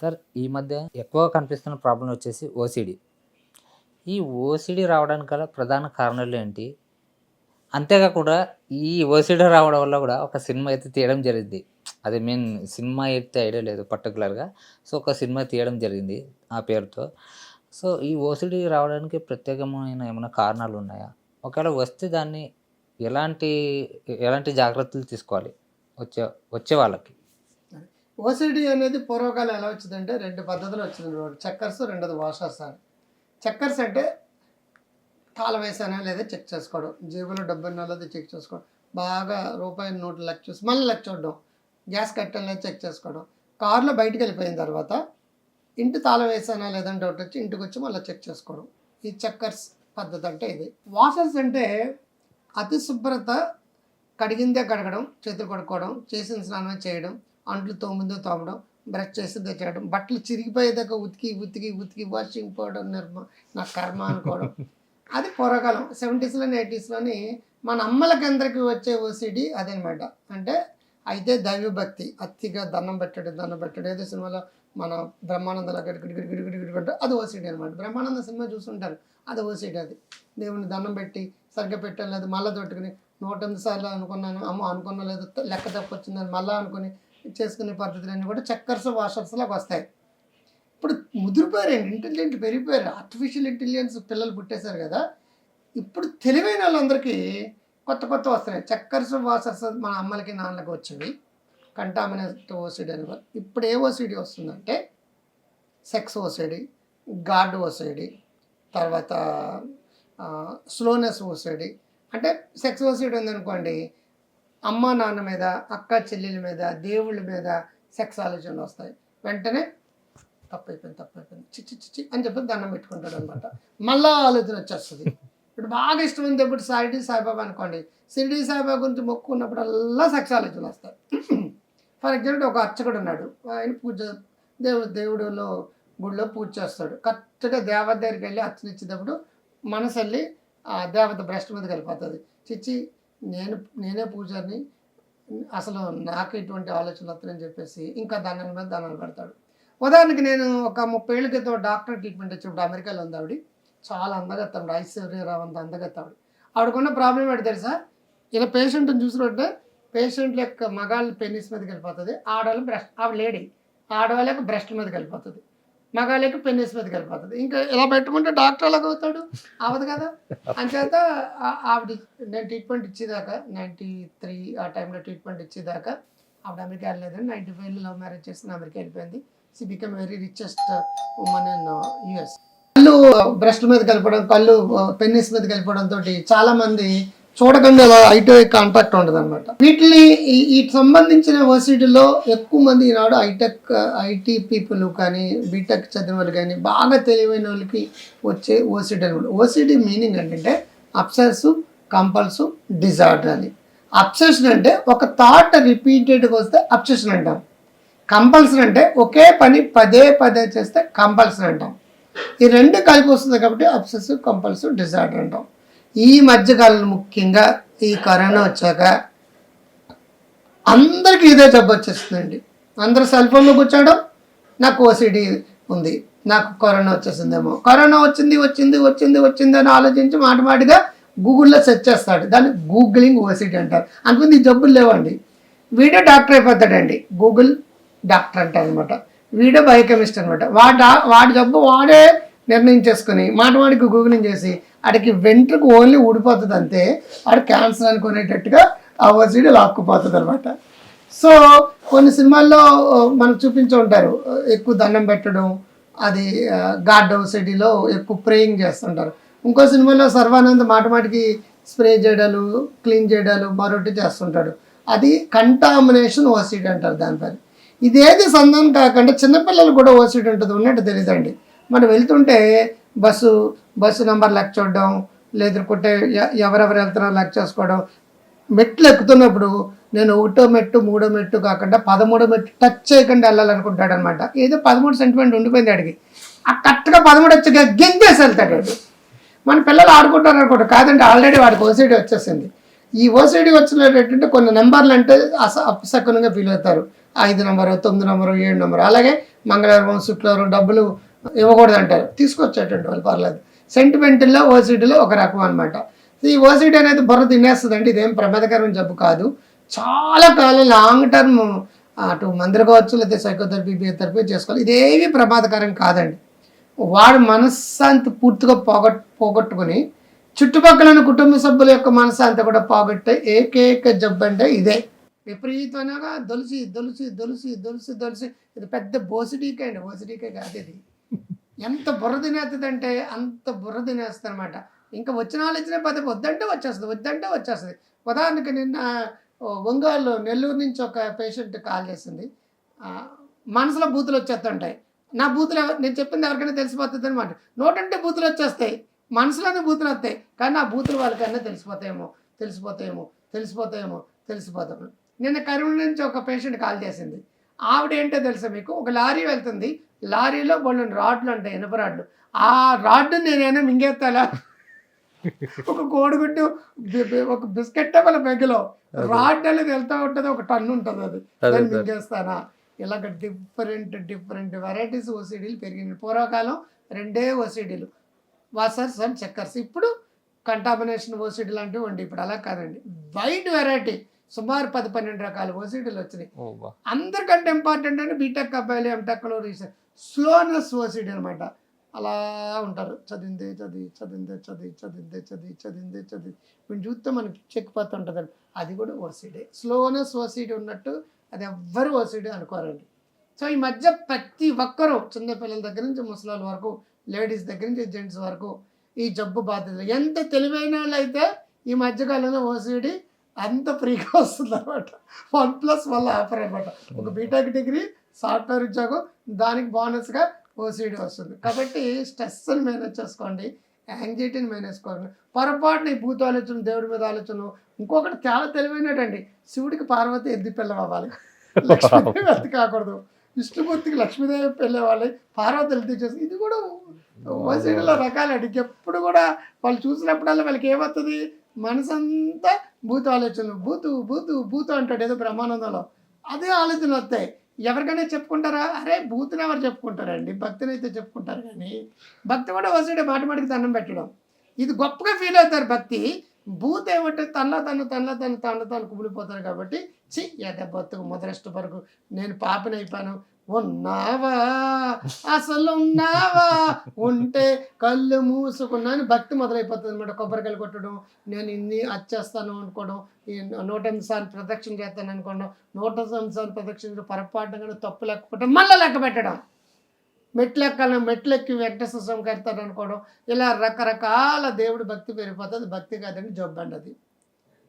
Sir ఈ మధ్య ఎక్కువగా కనిపిస్తున్న ప్రాబ్లం వచ్చేసి ఓసిడి. ఈ ఓసిడి రావడానికి గల ప్రధాన కారణాలు ఏంటి? అంతేకాకుండా ఈ ఓసిడి రావడం వల్ల కూడా ఒక సినిమా అయితే తీయడం జరిగింది. అది మీన్ సినిమా అయితే ఐడియా లేదు పర్టిక్యులర్‌గా. సో, ఒక సినిమా తీయడం జరిగింది ఆ పేరుతో. సో, ఈ ఓసిడి రావడానికి ప్రత్యేకమైన ఏమైనా కారణాలున్నాయా? ఒకవేళ వస్తే దాన్ని ఎలాంటి ఎలాంటి జాగ్రత్తలు తీసుకోవాలి వచ్చే వచ్చే వాళ్ళకి? ఓసిడి అనేది పూర్వకాలం ఎలా వచ్చిందంటే 2 పద్ధతులు వచ్చిందనమాట. చెక్కర్స్, రెండోది వాషర్స్ అని. చెక్కర్స్ అంటే తాళం వేసానా లేదా చెక్ చేసుకోవడం, జేబులో డబ్బున్నా లేదా చెక్ చేసుకోవడం, బాగా రూపాయి నోట్లు లెక్క చూసి మళ్ళీ లెక్క చూడడం, గ్యాస్ కట్టాను లేదా చెక్ చేసుకోవడం, కారులో బయటికి వెళ్ళిపోయిన తర్వాత ఇంటి తాళం వేసానా లేదని డౌట్ వచ్చి ఇంటికి వచ్చి మళ్ళీ చెక్ చేసుకోవడం. ఈ చెక్కర్స్ పద్ధతి అంటే ఇది. వాషర్స్ అంటే అతి శుభ్రత, కడిగిందే కడగడం, చేతులు కడుక్కోవడం, చేసిన స్నానం చేయడం, అంట్లు తోమిందో తోమడం, బ్రష్ చేసిందో చేయడం, బట్టలు చిరిగిపోయేదాకా ఉతికి ఉతికి ఉతికి వాషింగ్ పౌడర్ నా కర్మ అనుకోవడం. అది పూర్వకాలం 70స్లోని 80స్లోని మన అమ్మలకందరికీ వచ్చే ఓసిడి అదనమాట. అంటే అయితే దైవభక్తి, అతిగా దండం పెట్టడం ఏదో సినిమాలో మన బ్రహ్మానందలా గడిగడిగడిగడిగడిగడి అది ఓసిడి అనమాట. బ్రహ్మానంద సినిమా చూస్తుంటారు, అది ఓసిడి. అది దేవుని దండం పెట్టి సరిగ్గా పెట్టడం లేదు, మళ్ళీ తొట్టుకుని 108 సార్లు అనుకున్నాను, అమ్మ అనుకున్నా లేదు, లెక్క తప్పొచ్చిందని మళ్ళీ అనుకుని చేసుకునే పద్ధతులన్నీ కూడా చెక్కర్స్ వాషర్స్ లాగా వస్తాయి. ఇప్పుడు ముదిరిపోయారండి, ఇంటెలిజెంట్ పెరిగిపోయారు, ఆర్టిఫిషియల్ ఇంటెలిజెన్స్ పిల్లలు పుట్టేశారు కదా. ఇప్పుడు తెలివైన వాళ్ళందరికీ కొత్త కొత్త వస్తున్నాయి. చెక్కర్స్ వాషర్స్ మన అమ్మలకి నాన్నలకి వచ్చేవి కంటామినేట్ ఓసిడి అని. ఇప్పుడు ఏ ఓసిడి వస్తుందంటే సెక్స్ ఓసిడి, గార్డ్ ఓసిడి, తర్వాత స్లోనెస్ ఓసిడి. అంటే సెక్స్ ఓసిడి ఉందనుకోండి, అమ్మ నాన్న మీద, అక్క చెల్లెల మీద, దేవుళ్ళ మీద సెక్స్ ఆలోచనలు వస్తాయి. వెంటనే తప్పైపోయింది చిచ్చి చిచ్చి అని చెప్పి దండం పెట్టుకుంటాడు అనమాట. మళ్ళా ఆలోచన వచ్చేస్తుంది. ఇప్పుడు బాగా ఇష్టమైన దేవుడు షిరిడి సాయిబాబా అనుకోండి, షిరిడి సాయిబాబా గురించి మొక్కున్నప్పుడల్లా సెక్స్ ఆలోచనలు వస్తాయి. ఫర్ ఎగ్జాంపుల్ ఒక అర్చకుడు ఉన్నాడు, ఆయన పూజ దేవుడిలో గుడిలో పూజ చేస్తాడు. కరెక్ట్గా దేవత దగ్గరికి వెళ్ళి అర్చన ఇచ్చేటప్పుడు మనసు వెళ్ళి ఆ దేవత బ్రెస్ట్ మీదకి వెళ్ళిపోతుంది. చిచ్చి నేనే పూజారిని, అసలు నాకు ఇటువంటి ఆలోచనలు వస్తాయని చెప్పేసి ఇంకా దండం మీద దండాలు పెడతాడు. ఉదాహరణకి నేను ఒక 30 ఏళ్ళ క్రితం డాక్టర్ ట్రీట్మెంట్ వచ్చినప్పుడు అమెరికాలో ఉంది ఆవిడ. చాలా అందగత్తాడు, ఐశ్వర్యరావు అంత అందగత్తాడు. ఆవిడకున్న ప్రాబ్లం ఏంటి తెలుసా? ఇలా పేషెంట్ని చూసినట్టే పేషెంట్ల యొక్క మగాళ్ళ పెన్నిస్ మీదకి వెళ్ళిపోతుంది, ఆడవాళ్ళ బ్రెస్ట్, ఆవిడ లేడీ, ఆడవాళ్ళ యొక్క బ్రెస్ట్ మీదకి వెళ్ళిపోతుంది, మగాళ్ళకి పెన్నిస్ మీదకి వెళ్ళిపోతుంది. ఇంకా ఇలా పెట్టుకుంటే డాక్టర్ ఎలాగ అవుతాడు? అవ్వదు కదా. అంచేత ఆవిడ నేను ట్రీట్మెంట్ ఇచ్చేదాకా 93 ఆ టైంలో ట్రీట్మెంట్ ఇచ్చేదాకా ఆవిడ అమెరికా వెళ్ళలేదని 95లో లవ్ మ్యారేజ్ చేసుకుని అమెరికా వెళ్ళిపోయింది. She become very richest women in US. కళ్ళు బ్రెస్ట్ మీద కలిపడం, కళ్ళు పెన్నిస్ మీద కలిపడం తోటి చాలా మంది చూడకుండా ఐటీ కాంటాక్ట్ ఉండదు అనమాట. వీటిని ఈ సంబంధించిన ఓసిడిలో ఎక్కువ మంది ఈనాడు ఐటీ పీపుల్ కానీ, బీటెక్ చదివిన వాళ్ళు కానీ, బాగా తెలివైన వాళ్ళకి వచ్చే ఓసిడి అనమాట. ఓసిడి మీనింగ్ ఏంటంటే అబ్సెస్ కంపల్సివ్ డిజార్డర్ అని. అబ్సెషన్ అంటే ఒక థాట్ రిపీటెడ్గా వస్తే అబ్సెషన్ అంటాం. కంపల్సన్ అంటే ఒకే పని పదే పదే చేస్తే కంపల్సన్ అంటాం. ఈ రెండు కలిపి వస్తుంది కాబట్టి అబ్సెసివ్ కంపల్సివ్ డిజార్డర్ అంటాం. ఈ మధ్యకాలంలో ముఖ్యంగా ఈ కరోనా వచ్చాక అందరికీ ఇదే జబ్బు వచ్చేస్తుందండి. అందరూ సెల్ ఫోన్లో కూర్చోవడం, నాకు ఓసిడి ఉంది, నాకు కరోనా వచ్చేసిందేమో, కరోనా వచ్చింది అని ఆలోచించి మాటిమాటిగా గూగుల్లో సెర్చ్ చేస్తాడు. దాన్ని గూగులింగ్ ఓసిడి అంటారు. అనుకుంది ఈ జబ్బులు లేవండి. వీడే డాక్టర్ అయిపోతాడండి, గూగుల్ డాక్టర్ అంటారు అనమాట. వీడే బయోకెమిస్ట్ అనమాట. వాడి జబ్బు వాడే నిర్ణయించేసుకుని మాటిమాటికి గూగులింగ్ చేసి వాడికి వెంట్రుకు ఓన్లీ ఊడిపోతుంది అంతే, వాడు క్యాన్సర్ అనుకునేటట్టుగా ఆ ఓసిడి లాక్కుపోతుంది అనమాట. సో కొన్ని సినిమాల్లో మనకు చూపించు ఉంటారు, ఎక్కువ దండం పెట్టడం, అది గాడ్ ఓసిడిలో ఎక్కువ ప్రేయింగ్ చేస్తుంటారు. ఇంకో సినిమాలో సర్వానంద్ మాటిమాటికి స్ప్రే చేయడాలు, క్లీన్ చేయడాలు, మరొకటి చేస్తుంటాడు. అది కంటామినేషన్ ఓసిడి అంటారు దానిపైన. ఇదేది సంధానం కాకుండా చిన్నపిల్లలు కూడా ఓసిడి ఉంటుంది, ఉన్నట్టు తెలియదండి. మనం వెళ్తుంటే బస్సు నెంబర్ లెక్క చూడడం, లేదంటే ఎవరెవరు వెళ్తున్నారో లెక్క చేసుకోవడం, మెట్లు ఎక్కుతున్నప్పుడు నేను 1వ మెట్టు 3వ మెట్టు కాకుండా 13వ మెట్టు టచ్ చేయకుండా వెళ్ళాలనుకుంటాడు అనమాట. ఏదో 13 సెంటిమెంట్ ఉండిపోయింది అడిగి, ఆ కరెక్ట్గా 13 వచ్చి గెంగేసి వెళ్తాడు వాడు. మన పిల్లలు ఆడుకుంటారు అనుకుంటారు, కాదంటే ఆల్రెడీ వాడికి ఓసిడి వచ్చేసింది. ఈ ఓసిడి వచ్చినట్టు కొన్ని నెంబర్లు అంటే అపశకునంగా ఫీల్ అవుతారు. 5 నంబరు, 9 నంబరు, 7 నంబరు. అలాగే మంగళవారం, శుక్రవారం డబ్బులు ఇవ్వకూడదు అంటారు. తీసుకొచ్చేటువంటి వాళ్ళు పర్లేదు. సెంటిమెంటల్లో ఓసిడీలో ఒక రకం అనమాట. ఈ ఓసిడీ అనేది బుర్ర తినేస్తుందండి. ఇదేం ప్రమాదకరమైన జబ్బు కాదు. చాలా కాలం లాంగ్ టర్మ్ అటు మందులు కావచ్చు, లేకపోతే సైకోథెరపీ, బిహేథెరపీ చేసుకోవాలి. ఇదేవి ప్రమాదకరం కాదండి. వాడు మనశ్శాంతి పూర్తిగా పోగొట్టుకుని చుట్టుపక్కల ఉన్న కుటుంబ సభ్యుల యొక్క మనశ్శాంతి కూడా పోగొట్టే ఏకైక జబ్బు అంటే ఇదే. విపరీతంగా దొలిసి దొలిసి దొలిసి దొలిసి దొలిసి ఇది పెద్ద ఓసిడీకే అండి. ఓసిడీకే కాదు ఇది. ఎంత బుర్ర తినేస్తుంది అంటే అంత బుర్ర తినేస్తుంది అనమాట. ఇంకా వచ్చిన వాళ్ళు ఇచ్చిన పది వద్దంటే వచ్చేస్తుంది, వద్దంటే వచ్చేస్తుంది. ఉదాహరణకి నిన్న ఒంగోలు, నెల్లూరు నుంచి ఒక పేషెంట్ కాల్ చేసింది. మనసులో బూతులు వచ్చేస్తుంటాయి. నా బూతులు నేను చెప్పింది ఎవరికైనా తెలిసిపోతుంది అనమాట. నోటంటే బూతులు వచ్చేస్తాయి, మనసులోనే బూతులు వస్తాయి. కానీ ఆ బూతులు వాళ్ళకన్నా తెలిసిపోతాయేమో తెలిసిపోతాయేమో తెలిసిపోతాయేమో తెలిసిపోతాము. నిన్న కరీంనగర్ నుంచి ఒక పేషెంట్ కాల్ చేసింది. ఆవిడ ఏంటో తెలుసా మీకు, ఒక లారీ వెళ్తుంది. లారీలో బోళ్ళ రాడ్లు ఉంటాయి, ఇనుప రాడ్లు. ఆ రాడ్డు నేనైనా మింగేస్తాలా? ఒక కోడిగుడ్డు, ఒక బిస్కెట్ వాళ్ళ బెగ్గలో రాడ్ అనేది వెళ్తూ ఉంటుంది, ఒక టన్ను ఉంటుంది. అది నేను మింగేస్తానా? ఇలాగ డిఫరెంట్ వెరైటీస్ ఓసిడీలు పెరిగినాయి. పూర్వకాలం 2 ఓసిడీలు, వాసర్స్ అండ్ చెక్కర్స్. ఇప్పుడు కంటామినేషన్ ఓసిడీ లాంటివి ఉండి, ఇప్పుడు అలా కాదండి. వైడ్ వెరైటీ, సుమారు 10-12 రకాల ఓసిడీలు వచ్చినాయి. అందరికంటే ఇంపార్టెంట్ అంటే బీటెక్ అబ్బాయిలు, ఎంటెక్లో రీసెర్చ్ స్లోనెస్ ఓసిడీ అనమాట. అలా ఉంటారు, చదివిందే చదివి చదివిందే చదివి చదివిందే చదివి చదివిందే చదివి వీళ్ళు చూస్తే మనకి చెక్కిపోతుంటుంది. అది కూడా ఓసిడీ. స్లోనెస్ ఓసిడీ ఉన్నట్టు అది ఎవ్వరు ఓసిడీ అనుకోరండి. సో ఈ మధ్య ప్రతి ఒక్కరూ, చిన్నపిల్లల దగ్గర నుంచి ముసలాళ్ళ వరకు, లేడీస్ దగ్గర నుంచి జెంట్స్ వరకు ఈ జబ్బు బాధ్యతలు. ఎంత తెలివైన వాళ్ళు అయితే ఈ మధ్యకాలంలో ఓసిడీ అంత ఫ్రీగా వస్తుంది అనమాట. 1+1 ఆఫర్ అనమాట. ఒక బీటెక్ డిగ్రీ, సాఫ్ట్వేర్ ఉద్యోగం, దానికి బోనస్గా ఓసిడీ వస్తుంది. కాబట్టి స్ట్రెస్ని మేనేజ్ చేసుకోండి, యాంగ్జైటీని మేనేజ్ చేసుకోండి. పొరపాటున ఈ భూత ఆలోచన, దేవుడి మీద ఆలోచన. ఇంకొకటి చాలా తెలివైనటండి, శివుడికి పార్వతి ఎద్ది పిల్లలు అవ్వాలి, లక్ష్మీదేవి ఎద్ది కాకూడదు. విష్ణుమూర్తికి లక్ష్మీదేవి పిల్లవాలి, పార్వతి ఎద్ది చేసి. ఇది కూడా ఓసిడీలో రకాలండి. ఎప్పుడు కూడా వాళ్ళు చూసినప్పుడల్లా వాళ్ళకి ఏమవుతుంది, మనసంతా భూత ఆలోచనలు. బూతు బూతు బూతు అంటాడు ఏదో బ్రహ్మానందంలో, అదే ఆలోచనలు వస్తాయి. ఎవరికైనా చెప్పుకుంటారా? అరే బూతుని ఎవరు చెప్పుకుంటారండి, భక్తిని అయితే చెప్పుకుంటారు. కానీ భక్తి కూడా వసూడే మాటికి దండం పెట్టడం, ఇది గొప్పగా ఫీల్ అవుతారు. భక్తి బూత్ ఏమంటే తనలో కుమిలిపోతారు. కాబట్టి బతుకు మొదలష్ట వరకు నేను పాపనైపోయాను. ఉన్నావా అసలు ఉన్నావా, ఉంటే కళ్ళు మూసుకున్నాను భక్తి మొదలైపోతుంది అనమాట. కొబ్బరికాయలు కొట్టడం, నేను ఇన్ని వచ్చేస్తాను అనుకోవడం, ఈ 108 సార్లు ప్రదక్షిణ చేస్తాను అనుకోవడం, 108 సార్లు ప్రదక్షిణ పొరపాటుగా తప్పు లెక్కపెట్టడం, మళ్ళీ లెక్క పెట్టడం, మెట్లెక్కి వెంకటేశ్వర స్వామి కడతాడు అనుకోవడం. ఇలా రకరకాల దేవుడి భక్తి పెరిగిపోతుంది. భక్తి కాదండి, జబ్బు అండి అది.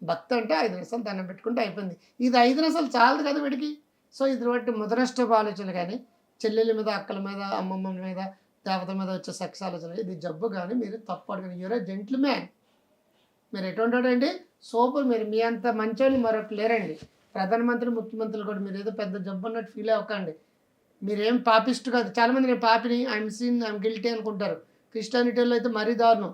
భక్తి అంటే 5 నిమిషాలు దండం పెట్టుకుంటే అయిపోయింది. ఇది 5 నిమిషాలు చాలదు కదా వీడికి. సో ఇది బట్టి ముదనష్టపు ఆలోచనలు కానీ, చెల్లెల మీద, అక్కల మీద, అమ్మమ్మల మీద, దేవత మీద వచ్చే సెక్స్ ఆలోచనలు, ఇది జబ్బు. కానీ మీరు తప్పు అడగండి. యూర్ ఏ జెంట్ల్మ్యాన్. మీరు ఎటువంటివాడండి, సూపర్. మీరు మీ అంత మంచోళ్ళు మరొకటి లేరండి. ప్రధానమంత్రి, ముఖ్యమంత్రులు కూడా మీరు ఏదో పెద్ద జబ్బు అన్నట్టు ఫీల్ అవ్వకండి. మీరేం పాపిస్ట్ కాదు. చాలామంది నేను పాపిని, ఐఎమ్ గిల్టీ అనుకుంటారు. క్రిస్టియానిటీలో అయితే మరీ దారుణం.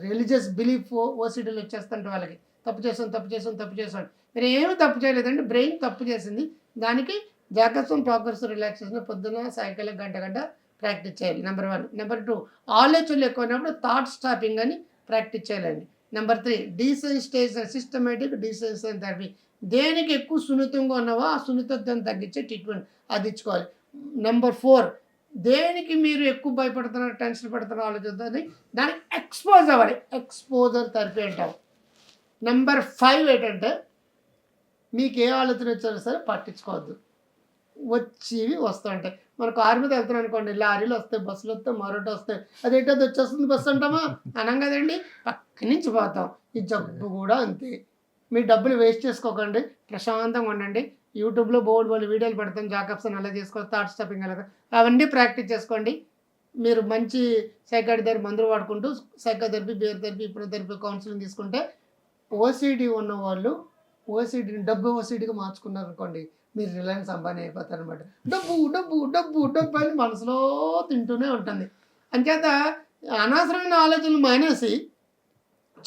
రిలీజియస్ బిలీఫ్ ఓసిడీలు వచ్చేస్తుంటే వాళ్ళకి తప్పు చేసాను. మీరు ఏమి తప్పు చేయలేదండి, బ్రెయిన్ తప్పు చేసింది. దానికి జాగ్రత్త, ప్రోగ్రెస్, రిలాక్సేషన్ పొద్దున్న సాయంకాలం గంట ప్రాక్టీస్ చేయాలి. నెంబర్ 1. నెంబర్ 2, ఆలోచనలు ఎక్కువైనప్పుడు థాట్ స్టాపింగ్ అని ప్రాక్టీస్ చేయాలండి. Number 3, desensitisation, systematic desensitisation therapy. దేనికి ఎక్కువ సున్నితంగా ఉన్నావో ఆ సున్నితత్వాన్ని తగ్గించే ట్రీట్మెంట్ అది ఇచ్చుకోవాలి. నెంబర్ 4, దేనికి మీరు ఎక్కువ భయపడుతున్నారు, టెన్షన్ పడుతున్నారు, ఆలోచిస్తుంది, దానికి ఎక్స్పోజ్ అవ్వాలి. ఎక్స్పోజర్ థెరపీ అంటాం. నెంబర్ 5 ఏంటంటే, మీకు ఏ ఆలోచన వచ్చారో సరే పట్టించుకోవద్దు. వచ్చేవి వస్తూ ఉంటాయి. మన కారు మీద వెళ్తున్నాం అనుకోండి, లారీలు వస్తాయి, బస్సులు వస్తాయి, మరొకటి వస్తాయి. అదేంటో అది వచ్చేస్తుంది బస్సు అంటామా, అనం కదండి, పక్క నుంచి పోతాం. ఈ జబ్బు కూడా అంతే. మీ డబ్బులు వేస్ట్ చేసుకోకండి, ప్రశాంతంగా ఉండండి. యూట్యూబ్లో బోల్డ్ వీడియోలు పెడతాం, జాకబ్సన్ అలా చేసుకోవచ్చు, థాట్ స్టాపింగ్ అలా, అవన్నీ ప్రాక్టీస్ చేసుకోండి. మీరు మంచి సైకాట్రిస్ట్ దగ్గర మందులు వాడుకుంటూ సైకోథెరపీ, బిహేవియర్ థెరపీ, కౌన్సిలింగ్ తీసుకుంటే, ఓసిడి ఉన్న వాళ్ళు ఓసిడిని డబ్బు ఓసిడిగా మార్చుకున్నారు అనుకోండి, మీరు రిలయన్స్ అంబానీ అయిపోతారు అనమాట. డబ్బు డబ్బు డబ్బు డబ్బు అని మనసులో తింటూనే ఉంటుంది. అంచేత అనవసరమైన ఆలోచనలు మానేసి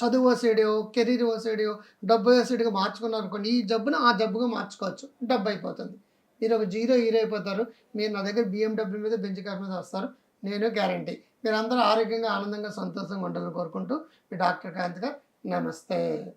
చదువు ఓసిడియో, కెరీర్ ఓసిడియో, డబ్బు ఓసిడిగా మార్చుకున్నారు అనుకోండి, ఈ జబ్బును ఆ జబ్బుగా మార్చుకోవచ్చు. డబ్బు అయిపోతుంది. మీరు ఒక జీరో హీరో అయిపోతారు. మీరు నా దగ్గర BMW మీద, బెంజ్ కార్ మీద వస్తారు. నేను గ్యారంటీ. మీరందరూ ఆరోగ్యంగా, ఆనందంగా, సంతోషంగా ఉండాలని కోరుకుంటూ మీ డాక్టర్ కాంత్ గారు. నమస్తే.